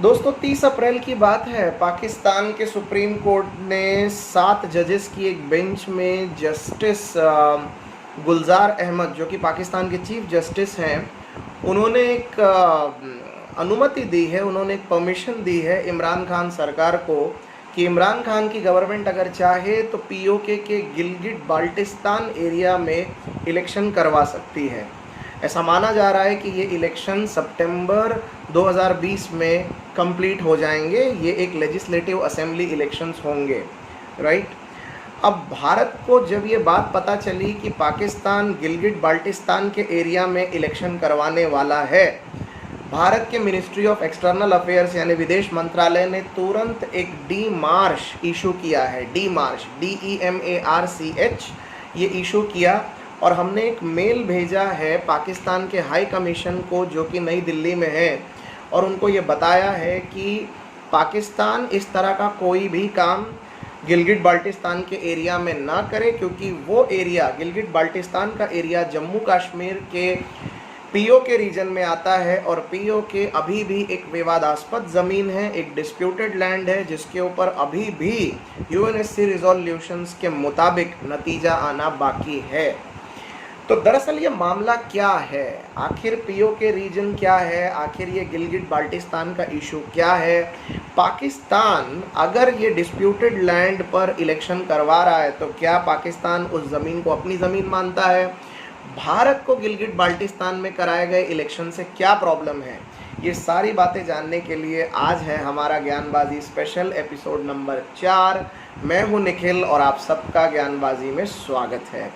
दोस्तों 30 अप्रैल की बात है। पाकिस्तान के सुप्रीम कोर्ट ने 7 जजेस की एक बेंच में जस्टिस गुलजार अहमद, जो कि पाकिस्तान के चीफ जस्टिस हैं, उन्होंने एक अनुमति दी है, उन्होंने एक परमिशन दी है इमरान खान सरकार को कि इमरान खान की गवर्नमेंट अगर चाहे तो पीओके के गिलगिट बाल्टिस्तान एरिया में इलेक्शन करवा सकती है। ऐसा माना जा रहा है कि ये इलेक्शन सितंबर 2020 में कंप्लीट हो जाएंगे। ये एक लेजिस्लेटिव असेंबली इलेक्शंस होंगे, राइट। अब भारत को जब ये बात पता चली कि पाकिस्तान गिलगिट बाल्टिस्तान के एरिया में इलेक्शन करवाने वाला है, भारत के मिनिस्ट्री ऑफ एक्सटर्नल अफेयर्स यानी विदेश मंत्रालय ने तुरंत एक डी मार्च इशू किया है। डी मार्च DEMARCH ये इशू किया और हमने एक मेल भेजा है पाकिस्तान के हाई कमीशन को, जो कि नई दिल्ली में है, और उनको ये बताया है कि पाकिस्तान इस तरह का कोई भी काम गिलगिट बाल्टिस्तान के एरिया में ना करे, क्योंकि वो एरिया गिलगिट बाल्टिस्तान का एरिया जम्मू कश्मीर के पीओके रीजन में आता है और पीओके अभी भी एक विवादास्पद ज़मीन है, एक डिस्प्यूटेड लैंड है, जिसके ऊपर अभी भी UNSC रिजोल्यूशंस के मुताबिक नतीजा आना बाकी है। तो दरअसल ये मामला क्या है, आखिर पीओके रीजन क्या है, आखिर ये गिलगिट बाल्टिस्तान का इशू क्या है। पाकिस्तान अगर ये डिस्प्यूटेड लैंड पर इलेक्शन करवा रहा है तो क्या पाकिस्तान उस ज़मीन को अपनी ज़मीन मानता है? भारत को गिलगिट बाल्टिस्तान में कराए गए इलेक्शन से क्या प्रॉब्लम है? ये सारी बातें जानने के लिए आज है हमारा ज्ञानबाजी स्पेशल एपिसोड नंबर 4। मैं हूँ निखिल और आप सबका ज्ञानबाजी में स्वागत है।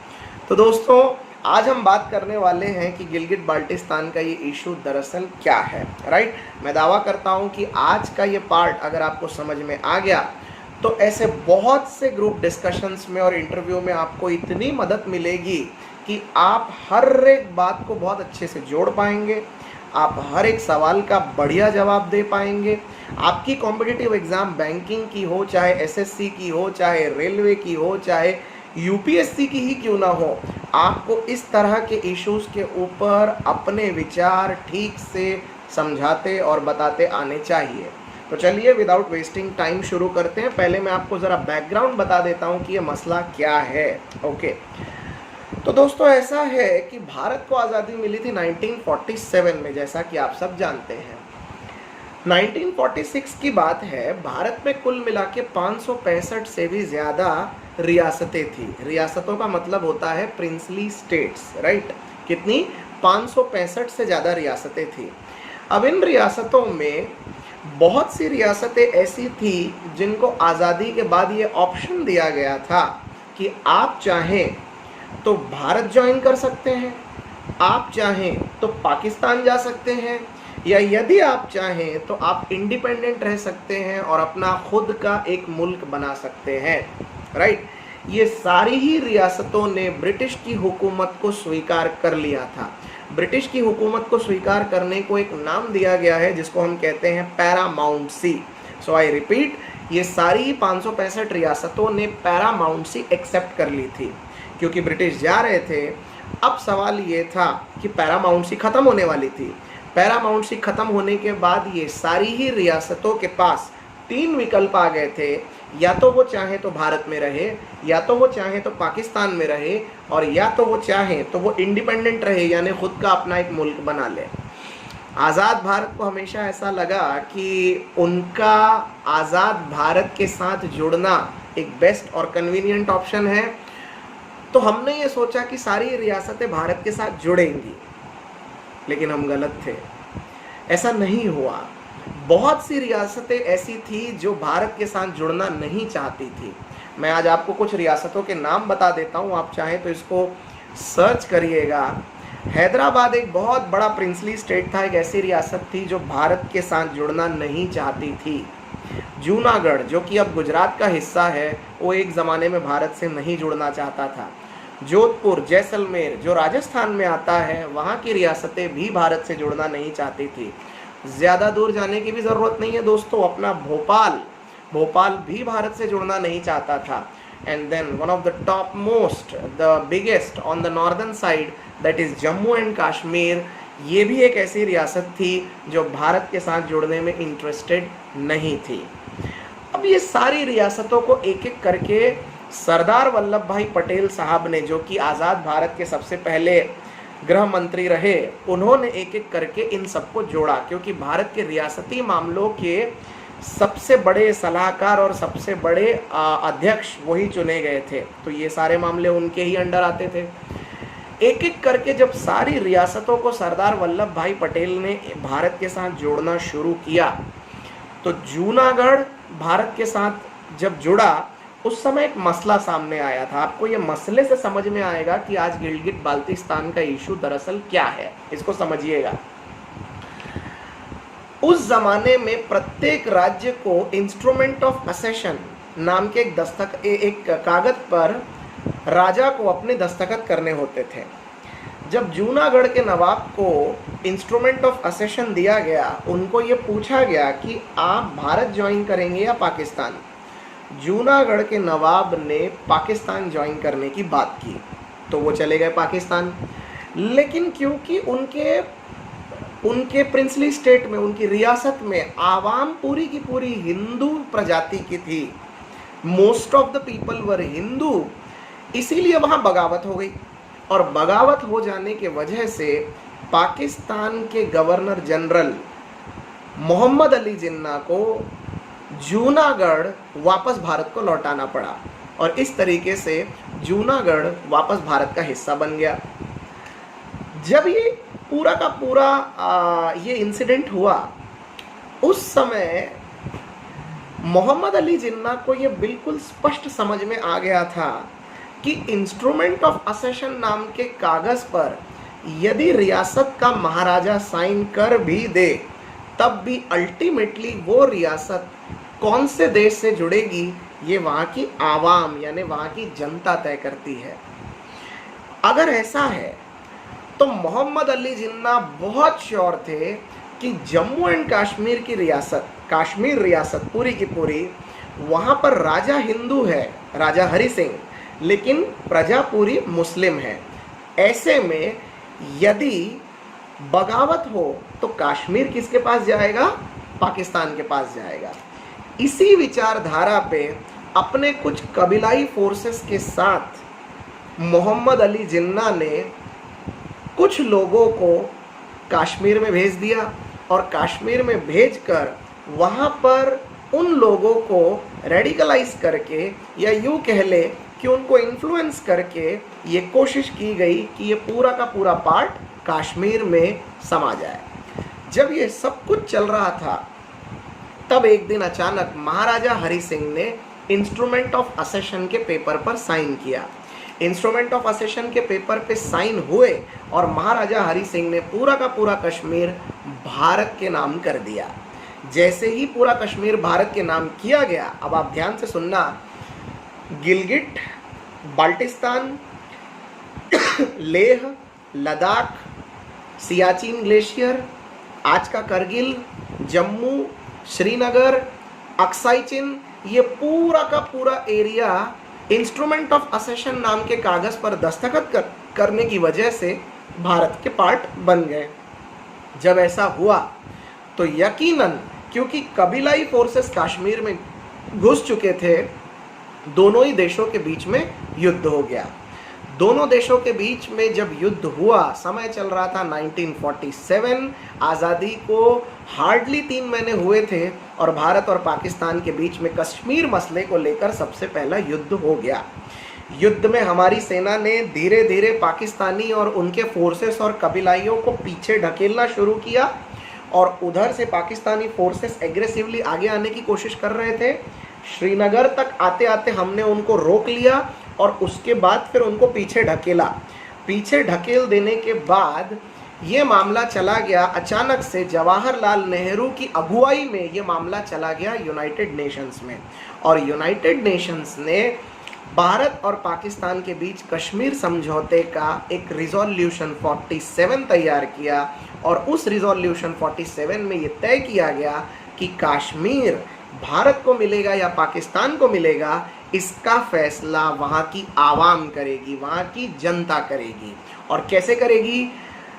तो दोस्तों, आज हम बात करने वाले हैं कि गिलगिट बाल्टिस्तान का ये इशू दरअसल क्या है, राइट। मैं दावा करता हूँ कि आज का ये पार्ट अगर आपको समझ में आ गया तो ऐसे बहुत से ग्रुप डिस्कशंस में और इंटरव्यू में आपको इतनी मदद मिलेगी कि आप हर एक बात को बहुत अच्छे से जोड़ पाएंगे, आप हर एक सवाल का बढ़िया जवाब दे पाएंगे। आपकी कॉम्पिटिटिव एग्ज़ाम बैंकिंग की हो, चाहे SSC की हो, चाहे रेलवे की हो, चाहे UPSC की ही क्यों ना हो, आपको इस तरह के इश्यूज़ के ऊपर अपने विचार ठीक से समझाते और बताते आने चाहिए। तो चलिए विदाउट वेस्टिंग टाइम शुरू करते हैं। पहले मैं आपको ज़रा बैकग्राउंड बता देता हूँ कि ये मसला क्या है। ओके, तो दोस्तों ऐसा है कि भारत को आज़ादी मिली थी 1947 में, जैसा कि आप सब जानते हैं। 1946 की बात है। भारत में कुल मिला के 565 से भी ज़्यादा रियासतें थी। रियासतों का मतलब होता है प्रिंसली स्टेट्स, राइट। कितनी? 565 से ज़्यादा रियासतें थी। अब इन रियासतों में बहुत सी रियासतें ऐसी थी जिनको आज़ादी के बाद ये ऑप्शन दिया गया था कि आप चाहें तो भारत ज्वाइन कर सकते हैं, आप चाहें तो पाकिस्तान जा सकते हैं, या यदि आप चाहें तो आप इंडिपेंडेंट रह सकते हैं और अपना खुद का एक मुल्क बना सकते हैं, राइट। ये सारी ही रियासतों ने ब्रिटिश की हुकूमत को स्वीकार कर लिया था। ब्रिटिश की हुकूमत को स्वीकार करने को एक नाम दिया गया है जिसको हम कहते हैं Paramount C. So I repeat, ये सारी 565 रियासतों ने पैरामाउंट सी एक्सेप्ट कर ली थी क्योंकि ब्रिटिश जा रहे थे। अब सवाल ये था कि पैरामाउंट सी ख़त्म होने वाली थी। पैरामाउंट सी ख़त्म होने के बाद ये सारी ही रियासतों के पास 3 विकल्प आ गए थे, या तो वो चाहे तो भारत में रहे, या तो वो चाहे तो पाकिस्तान में रहे, और या तो वो चाहे तो वो इंडिपेंडेंट रहे, यानी खुद का अपना एक मुल्क बना ले। आज़ाद भारत को हमेशा ऐसा लगा कि उनका आज़ाद भारत के साथ जुड़ना एक बेस्ट और कन्वीनियंट ऑप्शन है। तो हमने ये सोचा कि सारी रियासतें भारत के साथ जुड़ेंगी, लेकिन हम गलत थे। ऐसा नहीं हुआ। बहुत सी रियासतें ऐसी थी जो भारत के साथ जुड़ना नहीं चाहती थी। मैं आज आपको कुछ रियासतों के नाम बता देता हूँ, आप चाहें तो इसको सर्च करिएगा। हैदराबाद एक बहुत बड़ा प्रिंसली स्टेट था, एक ऐसी रियासत थी जो भारत के साथ जुड़ना नहीं चाहती थी। जूनागढ़, जो कि अब गुजरात का हिस्सा है, वो एक ज़माने में भारत से नहीं जुड़ना चाहता था। जोधपुर, जैसलमेर, जो राजस्थान में आता है, वहाँ की रियासतें भी भारत से जुड़ना नहीं चाहती थी। ज़्यादा दूर जाने की भी ज़रूरत नहीं है दोस्तों, अपना भोपाल भी भारत से जुड़ना नहीं चाहता था। And then one of the top most, the biggest on the northern side, that is Jammu and Kashmir, ये भी एक ऐसी रियासत थी जो भारत के साथ जुड़ने में इंटरेस्टेड नहीं थी। अब ये सारी रियासतों को एक एक करके सरदार वल्लभ भाई पटेल साहब ने, जो कि आज़ाद भारत के सबसे पहले गृह मंत्री रहे, उन्होंने एक एक करके इन सबको जोड़ा, क्योंकि भारत के रियासती मामलों के सबसे बड़े सलाहकार और सबसे बड़े अध्यक्ष वही चुने गए थे, तो ये सारे मामले उनके ही अंडर आते थे। एक एक करके जब सारी रियासतों को सरदार वल्लभ भाई पटेल ने भारत के साथ जोड़ना शुरू किया, तो जूनागढ़ भारत के साथ जब जुड़ा उस समय एक मसला सामने आया था। आपको ये मसले से समझ में आएगा कि आज गिलगिट बाल्टिस्तान का इशू दरअसल क्या है, इसको समझिएगा। उस जमाने में प्रत्येक राज्य को इंस्ट्रूमेंट ऑफ असेशन नाम के एक कागज पर राजा को अपने दस्तखत करने होते थे। जब जूनागढ़ के नवाब को इंस्ट्रूमेंट ऑफ असेशन दिया गया, उनको ये पूछा गया कि आप भारत ज्वाइन करेंगे या पाकिस्तान। जूनागढ़ के नवाब ने पाकिस्तान ज्वाइन करने की बात की, तो वो चले गए पाकिस्तान। लेकिन क्योंकि उनके प्रिंसली स्टेट में, उनकी रियासत में आवाम पूरी की पूरी हिंदू प्रजाति की थी, most of the people were Hindu, इसीलिए वहाँ बगावत हो गई। और बगावत हो जाने के वजह से पाकिस्तान के गवर्नर जनरल मोहम्मद अली जिन्ना को जूनागढ़ वापस भारत को लौटाना पड़ा, और इस तरीके से जूनागढ़ वापस भारत का हिस्सा बन गया। जब ये पूरा का पूरा ये इंसिडेंट हुआ, उस समय मोहम्मद अली जिन्ना को ये बिल्कुल स्पष्ट समझ में आ गया था कि इंस्ट्रूमेंट ऑफ असेशन नाम के कागज पर यदि रियासत का महाराजा साइन कर भी दे, तब भी अल्टीमेटली वो रियासत कौन से देश से जुड़ेगी, ये वहाँ की आवाम यानी वहाँ की जनता तय करती है। अगर ऐसा है तो मोहम्मद अली जिन्ना बहुत श्योर थे कि जम्मू एंड कश्मीर की रियासत, कश्मीर रियासत पूरी की पूरी, वहाँ पर राजा हिंदू है, राजा हरि सिंह, लेकिन प्रजा पूरी मुस्लिम है। ऐसे में यदि बगावत हो तो कश्मीर किसके पास जाएगा? पाकिस्तान के पास जाएगा। इसी विचारधारा पे अपने कुछ कबीलाई फोर्सेस के साथ मोहम्मद अली जिन्ना ने कुछ लोगों को कश्मीर में भेज दिया, और कश्मीर में भेजकर वहाँ पर उन लोगों को रेडिकलाइज करके, या यूँ कह ले कि उनको इन्फ्लुएंस करके ये कोशिश की गई कि ये पूरा का पूरा पार्ट कश्मीर में समा जाए। जब ये सब कुछ चल रहा था, तब एक दिन अचानक महाराजा हरि सिंह ने इंस्ट्रूमेंट ऑफ असेशन के पेपर पर साइन किया। इंस्ट्रूमेंट ऑफ असेशन के पेपर पे साइन हुए और महाराजा हरि सिंह ने पूरा का पूरा कश्मीर भारत के नाम कर दिया। जैसे ही पूरा कश्मीर भारत के नाम किया गया, अब आप ध्यान से सुनना, गिलगिट बाल्टिस्तान, लेह, लद्दाख, सियाचिन ग्लेशियर, आज का करगिल, जम्मू, श्रीनगर, अक्साई चिन, ये पूरा का पूरा एरिया इंस्ट्रूमेंट ऑफ असेशन नाम के कागज़ पर दस्तखत करने की वजह से भारत के पार्ट बन गए। जब ऐसा हुआ तो यकीनन, क्योंकि कबीलाई फोर्सेस कश्मीर में घुस चुके थे, दोनों ही देशों के बीच में युद्ध हो गया। दोनों देशों के बीच में जब युद्ध हुआ, समय चल रहा था 1947, आज़ादी को हार्डली 3 महीने हुए थे, और भारत और पाकिस्तान के बीच में कश्मीर मसले को लेकर सबसे पहला युद्ध हो गया। युद्ध में हमारी सेना ने धीरे धीरे पाकिस्तानी और उनके फोर्सेस और कबीलाइयों को पीछे ढकेलना शुरू किया, और उधर से पाकिस्तानी फोर्सेस एग्रेसिवली आगे आने की कोशिश कर रहे थे। श्रीनगर तक आते आते हमने उनको रोक लिया, और उसके बाद फिर उनको पीछे ढकेला। पीछे ढकेल देने के बाद ये मामला चला गया, अचानक से जवाहरलाल नेहरू की अगुवाई में ये मामला चला गया यूनाइटेड नेशंस में, और यूनाइटेड नेशंस ने भारत और पाकिस्तान के बीच कश्मीर समझौते का एक रिजोल्यूशन 47 तैयार किया, और उस रिजोल्यूशन 47 में ये तय किया गया कि कश्मीर भारत को मिलेगा या पाकिस्तान को मिलेगा, इसका फैसला वहाँ की आवाम करेगी, वहाँ की जनता करेगी। और कैसे करेगी?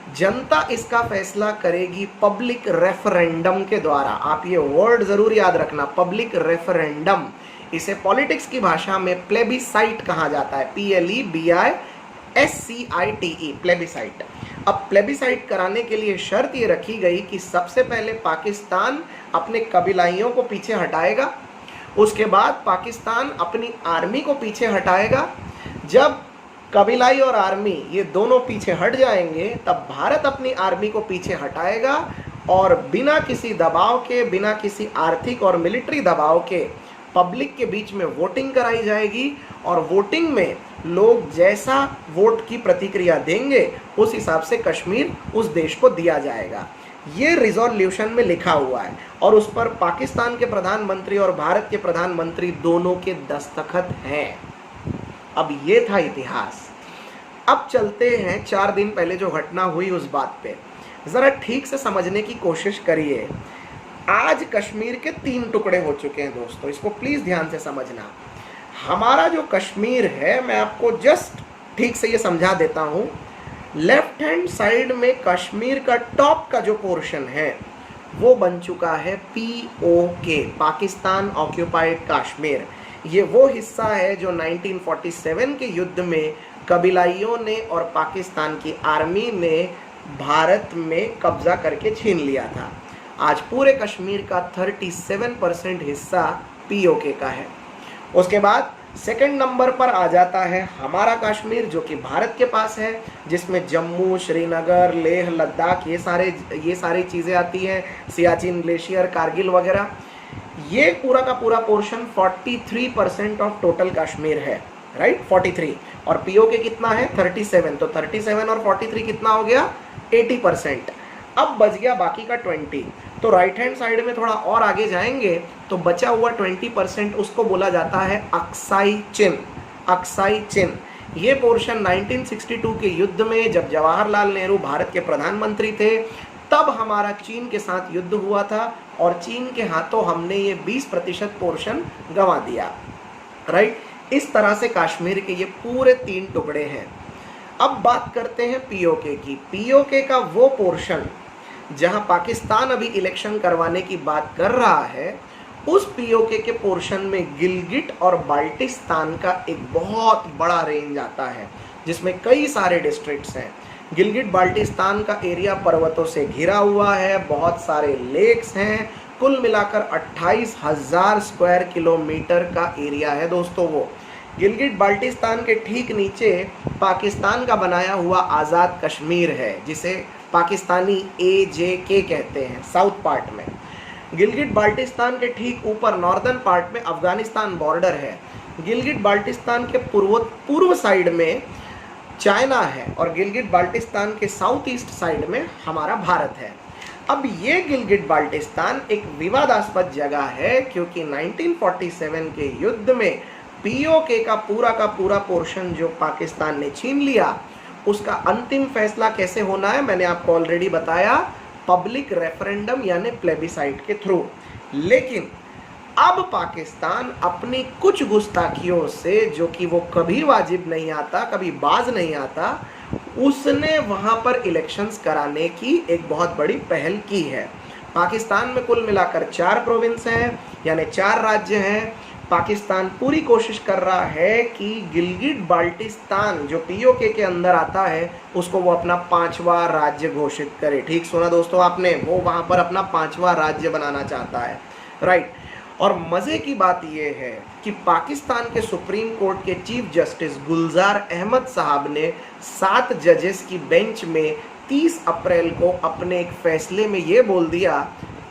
जनता इसका फैसला करेगी पब्लिक रेफरेंडम के द्वारा। आप ये वर्ड जरूर याद रखना, पब्लिक रेफरेंडम। इसे पॉलिटिक्स की भाषा में प्लेबिसाइट कहा जाता है, PLEBISCITE, प्लेबिसाइट। अब प्लेबिसाइट कराने के लिए शर्त ये रखी गई कि सबसे पहले पाकिस्तान अपने कबीलाइयों को पीछे हटाएगा, उसके बाद पाकिस्तान अपनी आर्मी को पीछे हटाएगा। जब कबीलाई और आर्मी ये दोनों पीछे हट जाएंगे तब भारत अपनी आर्मी को पीछे हटाएगा और बिना किसी दबाव के, बिना किसी आर्थिक और मिलिट्री दबाव के पब्लिक के बीच में वोटिंग कराई जाएगी और वोटिंग में लोग जैसा वोट की प्रतिक्रिया देंगे उस हिसाब से कश्मीर उस देश को दिया जाएगा। ये रिजोल्यूशन में लिखा हुआ है और उस पर पाकिस्तान के प्रधानमंत्री और भारत के प्रधानमंत्री दोनों के दस्तखत हैं। अब ये था इतिहास। अब चलते हैं 4 दिन पहले जो घटना हुई उस बात पे, ज़रा ठीक से समझने की कोशिश करिए। आज कश्मीर के 3 टुकड़े हो चुके हैं दोस्तों, इसको प्लीज़ ध्यान से समझना। हमारा जो कश्मीर है, मैं आपको जस्ट ठीक से ये समझा देता हूँ। लेफ्ट हैंड साइड में कश्मीर का टॉप का जो पोर्शन है वो बन चुका है POK, पाकिस्तान ऑक्यूपाइड कश्मीर। ये वो हिस्सा है जो 1947 के युद्ध में कबीलाइयों ने और पाकिस्तान की आर्मी ने भारत में कब्जा करके छीन लिया था। आज पूरे कश्मीर का 37% हिस्सा POK का है। उसके बाद सेकंड नंबर पर आ जाता है हमारा कश्मीर, जो कि भारत के पास है, जिसमें जम्मू, श्रीनगर, लेह, लद्दाख ये सारी चीज़ें आती हैं, सियाचिन ग्लेशियर, कारगिल वगैरह। ये पूरा का पूरा पोर्शन 43% ऑफ टोटल कश्मीर है, राइट, 43। और POK कितना है? 37। तो 37 और 43 कितना हो गया? 80%। अब बच गया बाकी का 20। तो राइट हैंड साइड में थोड़ा और आगे जाएंगे तो बचा हुआ 20% उसको बोला जाता है अक्साई चिन। अक्साई चिन ये पोर्शन 1962 के युद्ध में जब जवाहरलाल नेहरू भारत के प्रधानमंत्री थे तब हमारा चीन के साथ युद्ध हुआ था और चीन के हाथों हमने ये 20% पोर्शन गंवा दिया, राइट। इस तरह से कश्मीर के ये पूरे 3 टुकड़े हैं। अब बात करते हैं POK की। POK का वो पोर्शन जहां पाकिस्तान अभी इलेक्शन करवाने की बात कर रहा है, उस POK के पोर्शन में गिलगिट और बाल्टिस्तान का एक बहुत बड़ा रेंज आता है जिसमें कई सारे डिस्ट्रिक्ट्स हैं। गिलगिट बाल्टिस्तान का एरिया पर्वतों से घिरा हुआ है, बहुत सारे लेक्स हैं, कुल मिलाकर 28,000 स्क्वायर किलोमीटर का एरिया है दोस्तों। वो गिलगिट बाल्टिस्तान के ठीक नीचे पाकिस्तान का बनाया हुआ आज़ाद कश्मीर है, जिसे पाकिस्तानी AJK कहते हैं साउथ पार्ट में। गिलगिट बाल्टिस्तान के ठीक ऊपर नॉर्दर्न पार्ट में अफगानिस्तान बॉर्डर है। गिलगिट बाल्टिस्तान के पूर्व साइड में चाइना है और गिलगिट बाल्टिस्तान के साउथ ईस्ट साइड में हमारा भारत है। अब ये गिलगिट बाल्टिस्तान एक विवादास्पद जगह है क्योंकि 1947 के युद्ध में POK का पूरा पोर्शन जो पाकिस्तान ने छीन लिया, उसका अंतिम फैसला कैसे होना है मैंने आपको ऑलरेडी बताया, पब्लिक रेफरेंडम यानी प्लेबिसाइट के थ्रू। लेकिन अब पाकिस्तान अपनी कुछ गुस्ताखियों से, जो कि वो कभी वाजिब नहीं आता, कभी बाज नहीं आता, उसने वहाँ पर इलेक्शंस कराने की एक बहुत बड़ी पहल की है। पाकिस्तान में कुल मिलाकर 4 प्रोविंस हैं, यानी 4 राज्य हैं। पाकिस्तान पूरी कोशिश कर रहा है कि गिलगिट बाल्टिस्तान जो POK के अंदर आता है उसको वो अपना 5वां राज्य घोषित करे। ठीक सुना दोस्तों आपने, वो वहाँ पर अपना 5वां राज्य बनाना चाहता है, राइट। और मज़े की बात ये है कि पाकिस्तान के सुप्रीम कोर्ट के चीफ जस्टिस गुलजार अहमद साहब ने 7 जजेस की बेंच में 30 अप्रैल को अपने एक फैसले में ये बोल दिया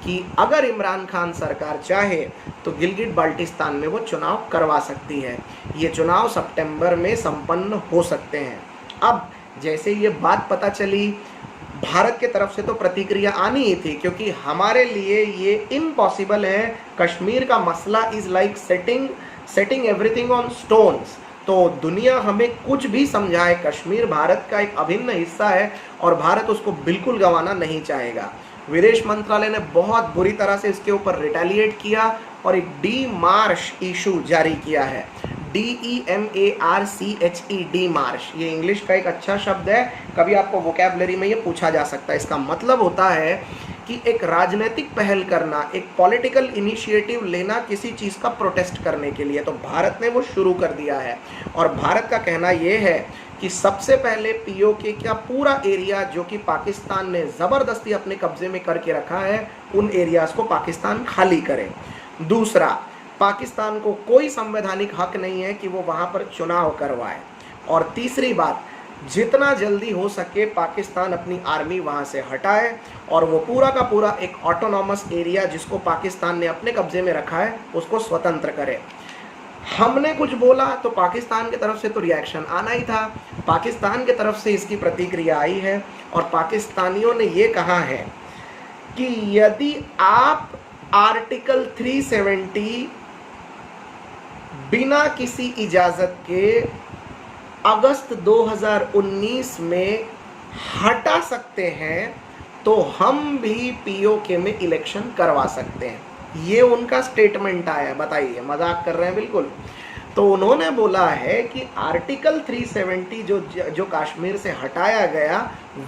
कि अगर इमरान खान सरकार चाहे तो गिलगिट बाल्टिस्तान में वो चुनाव करवा सकती है। ये चुनाव सितंबर में संपन्न हो सकते हैं। अब जैसे ये बात पता चली, भारत के तरफ से तो प्रतिक्रिया आनी ही थी क्योंकि हमारे लिए ये इम्पॉसिबल है। कश्मीर का मसला is like setting everything on stones. तो दुनिया हमें कुछ भी समझाए, कश्मीर भारत का एक अभिन्न हिस्सा है और भारत उसको बिल्कुल गंवाना नहीं चाहेगा। विदेश मंत्रालय ने बहुत बुरी तरह से इसके ऊपर रिटेलिएट किया और एक डीमार्श इशू जारी किया है। DEMARCHE, Marsh. ये इंग्लिश का एक अच्छा शब्द है, कभी आपको वोकैबुलरी में ये पूछा जा सकता है। इसका मतलब होता है कि एक राजनीतिक पहल करना, एक पॉलिटिकल इनिशिएटिव लेना किसी चीज़ का प्रोटेस्ट करने के लिए। तो भारत ने वो शुरू कर दिया है और भारत का कहना ये है कि सबसे पहले पीओके का पूरा एरिया जो कि पाकिस्तान ने ज़बरदस्ती अपने कब्जे में करके रखा है, उन एरियाज़ को पाकिस्तान खाली करे। दूसरा, पाकिस्तान को कोई संवैधानिक हक नहीं है कि वो वहाँ पर चुनाव करवाए। और तीसरी बात, जितना जल्दी हो सके पाकिस्तान अपनी आर्मी वहाँ से हटाए और वो पूरा का पूरा एक ऑटोनॉमस एरिया जिसको पाकिस्तान ने अपने कब्जे में रखा है उसको स्वतंत्र करे। हमने कुछ बोला तो पाकिस्तान की तरफ से तो रिएक्शन आना ही था, पाकिस्तान की तरफ से इसकी प्रतिक्रिया आई है और पाकिस्तानियों ने ये कहा है कि यदि आप आर्टिकल 370 बिना किसी इजाज़त के अगस्त 2019 में हटा सकते हैं तो हम भी पीओके में इलेक्शन करवा सकते हैं। ये उनका स्टेटमेंट आया। बताइए, मजाक कर रहे हैं बिल्कुल। तो उन्होंने बोला है कि आर्टिकल 370 जो कश्मीर से हटाया गया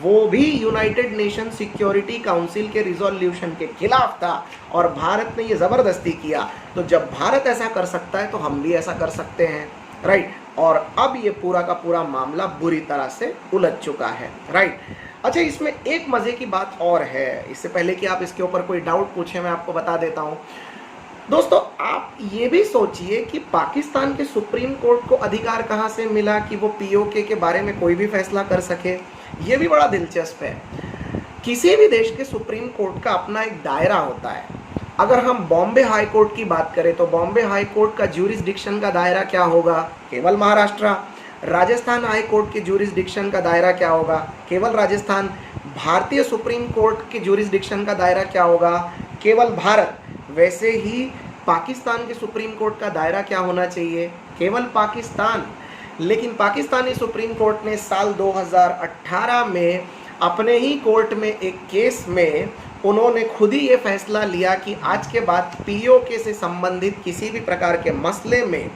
वो भी यूनाइटेड नेशन सिक्योरिटी काउंसिल के रिजोल्यूशन के खिलाफ था और भारत ने ये ज़बरदस्ती किया। तो जब भारत ऐसा कर सकता है तो हम भी ऐसा कर सकते हैं, राइट। और अब ये पूरा का पूरा मामला बुरी तरह से उलझ चुका है, राइट। अच्छा, इसमें एक मज़े की बात और है। इससे पहले कि आप इसके ऊपर कोई डाउट पूछें, मैं आपको बता देता हूँ। दोस्तों, आप ये भी सोचिए कि पाकिस्तान के सुप्रीम कोर्ट को अधिकार कहाँ से मिला कि वो पीओके के बारे में कोई भी फैसला कर सके। ये भी बड़ा दिलचस्प है। किसी भी देश के सुप्रीम कोर्ट का अपना एक दायरा होता है। अगर हम बॉम्बे हाई कोर्ट की बात करें तो बॉम्बे हाई कोर्ट का ज्यूरिसडिक्शन का दायरा क्या होगा? केवल महाराष्ट्र। राजस्थान हाई कोर्ट के ज्यूरिसडिक्शन का दायरा क्या होगा? केवल राजस्थान। भारतीय सुप्रीम कोर्ट के ज्यूरिसडिक्शन का दायरा क्या होगा? केवल भारत। वैसे ही पाकिस्तान के सुप्रीम कोर्ट का दायरा क्या होना चाहिए? केवल पाकिस्तान। लेकिन पाकिस्तानी सुप्रीम कोर्ट ने साल 2018 में अपने ही कोर्ट में एक केस में उन्होंने खुद ही ये फैसला लिया कि आज के बाद पीओके से संबंधित किसी भी प्रकार के मसले में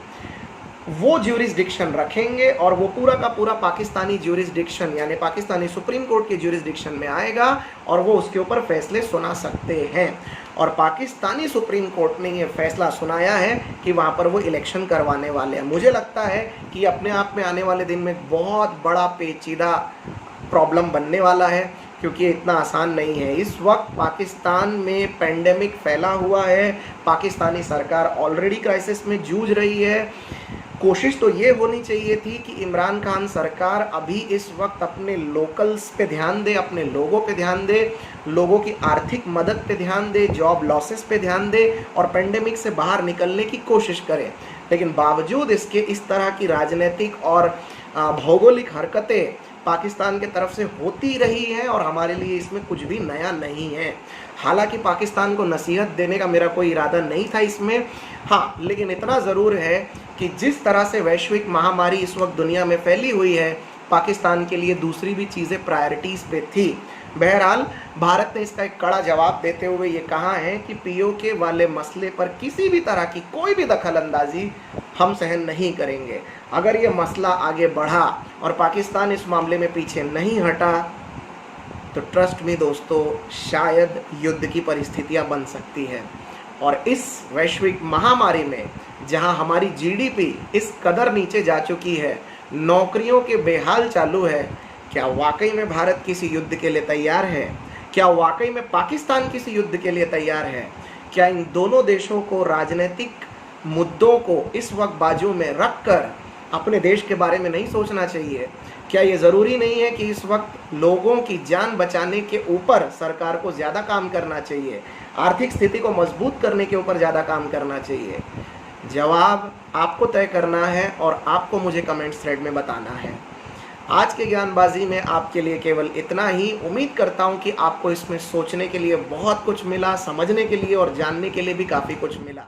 वो ज्यूरिसडिक्शन रखेंगे और वो पूरा का पूरा पाकिस्तानी ज्यूरिसडिक्शन यानी पाकिस्तानी सुप्रीम कोर्ट के ज्यूरिसडिक्शन में आएगा और वो उसके ऊपर फैसले सुना सकते हैं। और पाकिस्तानी सुप्रीम कोर्ट ने ये फैसला सुनाया है कि वहाँ पर वो इलेक्शन करवाने वाले हैं। मुझे लगता है कि अपने आप में आने वाले दिन में बहुत बड़ा पेचीदा प्रॉब्लम बनने वाला है, क्योंकि इतना आसान नहीं है। इस वक्त पाकिस्तान में पेंडेमिक फैला हुआ है, पाकिस्तानी सरकार ऑलरेडी क्राइसिस में जूझ रही है। कोशिश तो ये होनी चाहिए थी कि इमरान खान सरकार अभी इस वक्त अपने लोकल्स पे ध्यान दे, अपने लोगों पे ध्यान दे, लोगों की आर्थिक मदद पे ध्यान दे, जॉब लॉसेस पे ध्यान दे और पेंडेमिक से बाहर निकलने की कोशिश करे। लेकिन बावजूद इसके इस तरह की राजनीतिक और भौगोलिक हरकतें पाकिस्तान के तरफ से होती रही है और हमारे लिए इसमें कुछ भी नया नहीं है। हालांकि पाकिस्तान को नसीहत देने का मेरा कोई इरादा नहीं था इसमें, हाँ, लेकिन इतना ज़रूर है कि जिस तरह से वैश्विक महामारी इस वक्त दुनिया में फैली हुई है, पाकिस्तान के लिए दूसरी भी चीज़ें प्रायोरिटीज़ पे थी। बहरहाल भारत ने इसका एक कड़ा जवाब देते हुए ये कहा है कि पीओके वाले मसले पर किसी भी तरह की कोई भी दखल अंदाजी हम सहन नहीं करेंगे। अगर ये मसला आगे बढ़ा और पाकिस्तान इस मामले में पीछे नहीं हटा तो ट्रस्ट में दोस्तों, शायद युद्ध की परिस्थितियां बन सकती है। और इस वैश्विक महामारी में जहां हमारी जीडीपी इस कदर नीचे जा चुकी है, नौकरियों के बेहाल चालू है, क्या वाकई में भारत किसी युद्ध के लिए तैयार है? क्या वाकई में पाकिस्तान किसी युद्ध के लिए तैयार है? क्या इन दोनों देशों को राजनीतिक मुद्दों को इस वक्त बाजू में रखकर अपने देश के बारे में नहीं सोचना चाहिए? क्या ये ज़रूरी नहीं है कि इस वक्त लोगों की जान बचाने के ऊपर सरकार को ज़्यादा काम करना चाहिए, आर्थिक स्थिति को मजबूत करने के ऊपर ज़्यादा काम करना चाहिए? जवाब आपको तय करना है और आपको मुझे कमेंट्स थ्रेड में बताना है। आज के ज्ञानबाजी में आपके लिए केवल इतना ही। उम्मीद करता हूँ कि आपको इसमें सोचने के लिए बहुत कुछ मिला, समझने के लिए और जानने के लिए भी काफ़ी कुछ मिला।